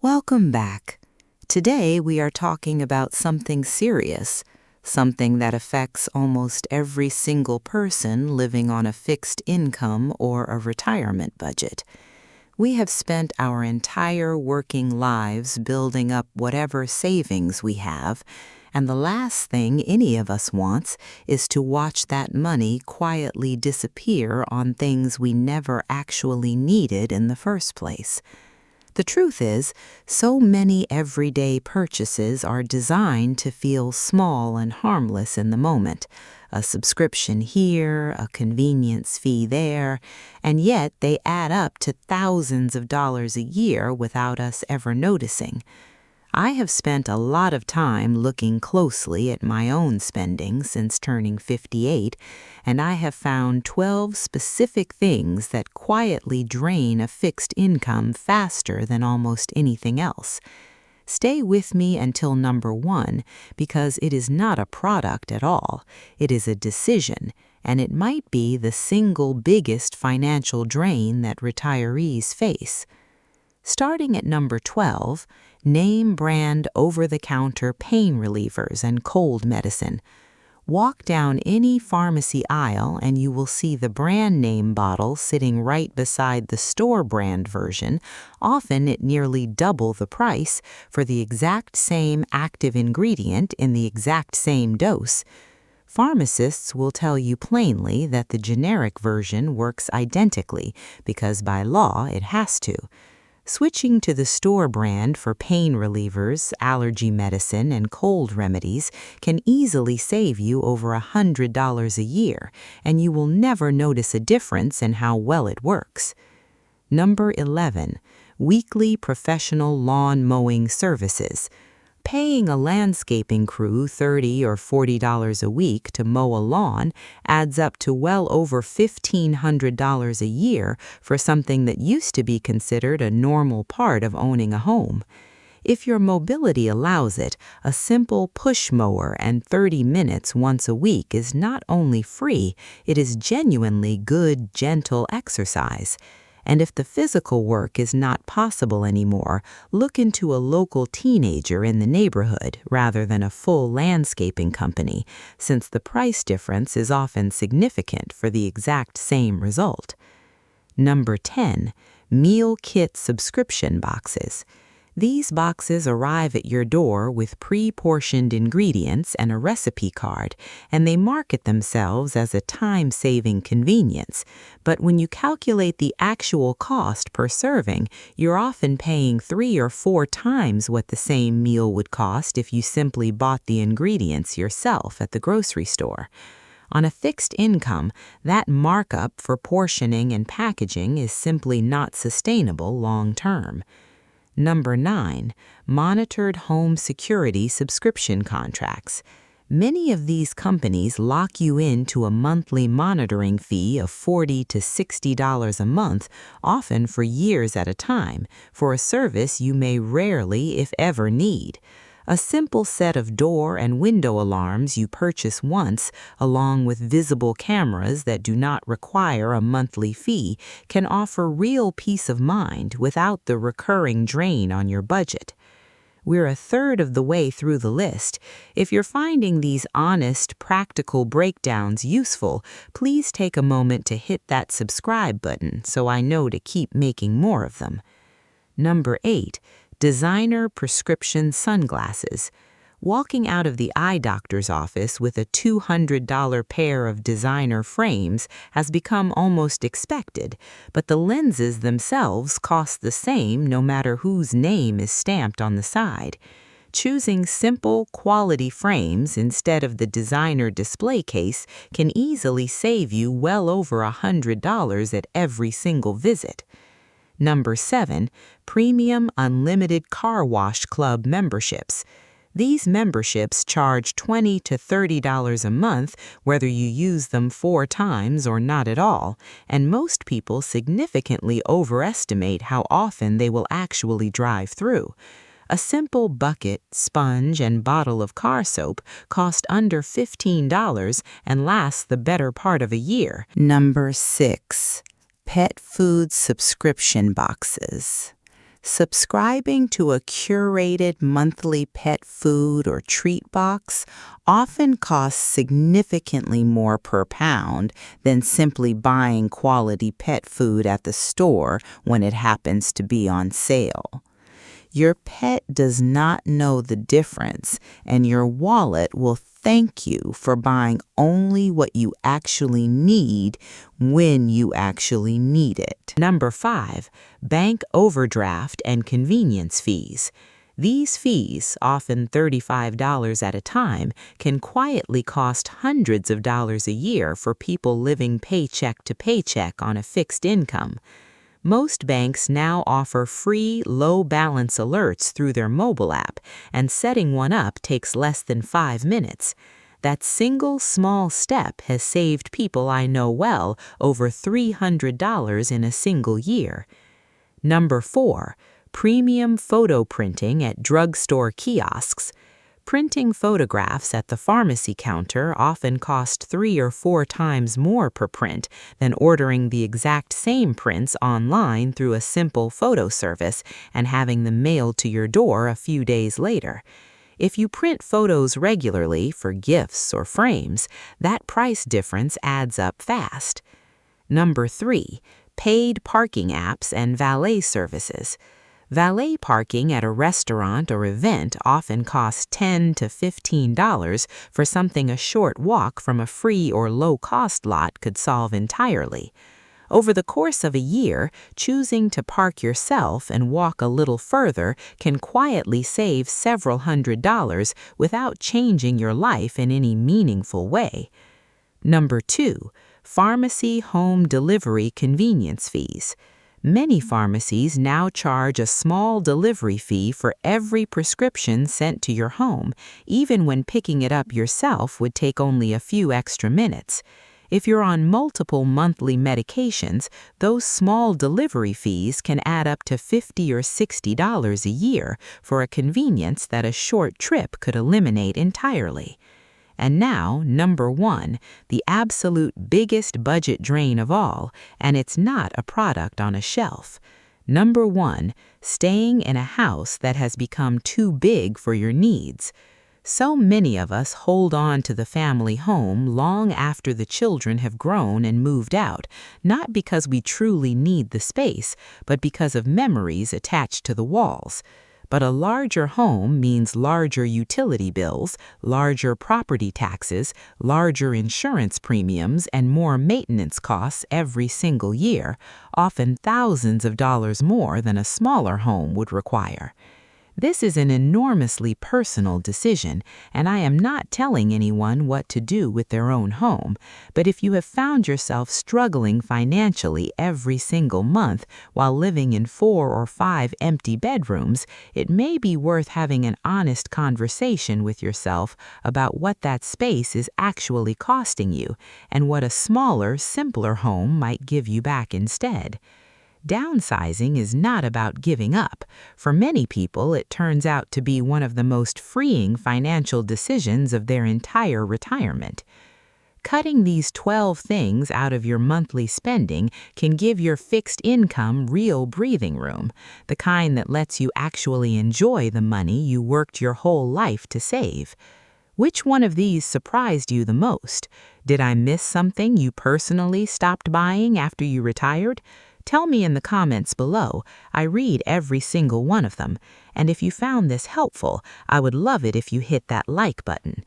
Welcome back. Today we are talking about something serious, something that affects almost every single person living on a fixed income or a retirement budget. We have spent our entire working lives building up whatever savings we have, and the last thing any of us wants is to watch that money quietly disappear on things we never actually needed in the first place. The truth is, so many everyday purchases are designed to feel small and harmless in the moment. A subscription here, a convenience fee there, and yet they add up to thousands of dollars a year without us ever noticing. I have spent a lot of time looking closely at my own spending since turning 58, and I have found 12 specific things that quietly drain a fixed income faster than almost anything else. Stay with me until number 1, because it is not a product at all. It is a decision, and it might be the single biggest financial drain that retirees face. Starting at number 12, name brand over-the-counter pain relievers and cold medicine. Walk down any pharmacy aisle and you will see the brand name bottle sitting right beside the store brand version, often at nearly double the price for the exact same active ingredient in the exact same dose. Pharmacists will tell you plainly that the generic version works identically because by law it has to. Switching to the store brand for pain relievers, allergy medicine, and cold remedies can easily save you over $100 a year, and you will never notice a difference in how well it works. Number 11. Weekly professional lawn mowing services. Paying a landscaping crew $30 or $40 a week to mow a lawn adds up to well over $1,500 a year for something that used to be considered a normal part of owning a home. If your mobility allows it, a simple push mower and 30 minutes once a week is not only free, it is genuinely good, gentle exercise. And if the physical work is not possible anymore, look into a local teenager in the neighborhood rather than a full landscaping company, since the price difference is often significant for the exact same result. Number 10. Meal kit subscription boxes. These boxes arrive at your door with pre-portioned ingredients and a recipe card, and they market themselves as a time-saving convenience. But when you calculate the actual cost per serving, you're often paying 3 or 4 times what the same meal would cost if you simply bought the ingredients yourself at the grocery store. On a fixed income, that markup for portioning and packaging is simply not sustainable long-term. Number 9. Monitored home security subscription contracts. Many of these companies lock you into a monthly monitoring fee of $40 to $60 a month, often for years at a time, for a service you may rarely, if ever, need. A simple set of door and window alarms you purchase once, along with visible cameras that do not require a monthly fee, can offer real peace of mind without the recurring drain on your budget. We're a third of the way through the list. If you're finding these honest, practical breakdowns useful, please take a moment to hit that subscribe button so I know to keep making more of them. Number 8. Designer prescription sunglasses. Walking out of the eye doctor's office with a $200 pair of designer frames has become almost expected, but the lenses themselves cost the same no matter whose name is stamped on the side. Choosing simple, quality frames instead of the designer display case can easily save you well over $100 at every single visit. Number 7. Premium Unlimited Car Wash Club memberships. These memberships charge $20 to $30 a month whether you use them 4 times or not at all, and most people significantly overestimate how often they will actually drive through. A simple bucket, sponge, and bottle of car soap cost under $15 and lasts the better part of a year. Number 6. Pet food subscription boxes. Subscribing to a curated monthly pet food or treat box often costs significantly more per pound than simply buying quality pet food at the store when it happens to be on sale. Your pet does not know the difference, and your wallet will thank you for buying only what you actually need when you actually need it. Number 5, bank overdraft and convenience fees. These fees, often $35 at a time, can quietly cost hundreds of dollars a year for people living paycheck to paycheck on a fixed income. Most banks now offer free low balance alerts through their mobile app, and setting one up takes less than 5 minutes. That single small step has saved people I know well over $300 in a single year. Number 4, premium photo printing at drugstore kiosks. Printing photographs at the pharmacy counter often cost 3 or 4 times more per print than ordering the exact same prints online through a simple photo service and having them mailed to your door a few days later. If you print photos regularly for gifts or frames, that price difference adds up fast. Number 3, paid parking apps and valet services. Valet parking at a restaurant or event often costs $10 to $15 for something a short walk from a free or low-cost lot could solve entirely. Over the course of a year, choosing to park yourself and walk a little further can quietly save several $100s without changing your life in any meaningful way. Number 2, pharmacy home delivery convenience fees. Many pharmacies now charge a small delivery fee for every prescription sent to your home, even when picking it up yourself would take only a few extra minutes. If you're on multiple monthly medications, those small delivery fees can add up to $50 or $60 a year for a convenience that a short trip could eliminate entirely. And now, number 1, the absolute biggest budget drain of all, and it's not a product on a shelf. Number 1, staying in a house that has become too big for your needs. So many of us hold on to the family home long after the children have grown and moved out, not because we truly need the space, but because of memories attached to the walls. But a larger home means larger utility bills, larger property taxes, larger insurance premiums, and more maintenance costs every single year, often thousands of dollars more than a smaller home would require. This is an enormously personal decision, and I am not telling anyone what to do with their own home, but if you have found yourself struggling financially every single month while living in 4 or 5 empty bedrooms, it may be worth having an honest conversation with yourself about what that space is actually costing you and what a smaller, simpler home might give you back instead. Downsizing is not about giving up. For many people, it turns out to be one of the most freeing financial decisions of their entire retirement. Cutting these 12 things out of your monthly spending can give your fixed income real breathing room, the kind that lets you actually enjoy the money you worked your whole life to save. Which one of these surprised you the most? Did I miss something you personally stopped buying after you retired? Tell me in the comments below. I read every single one of them. And if you found this helpful, I would love it if you hit that like button.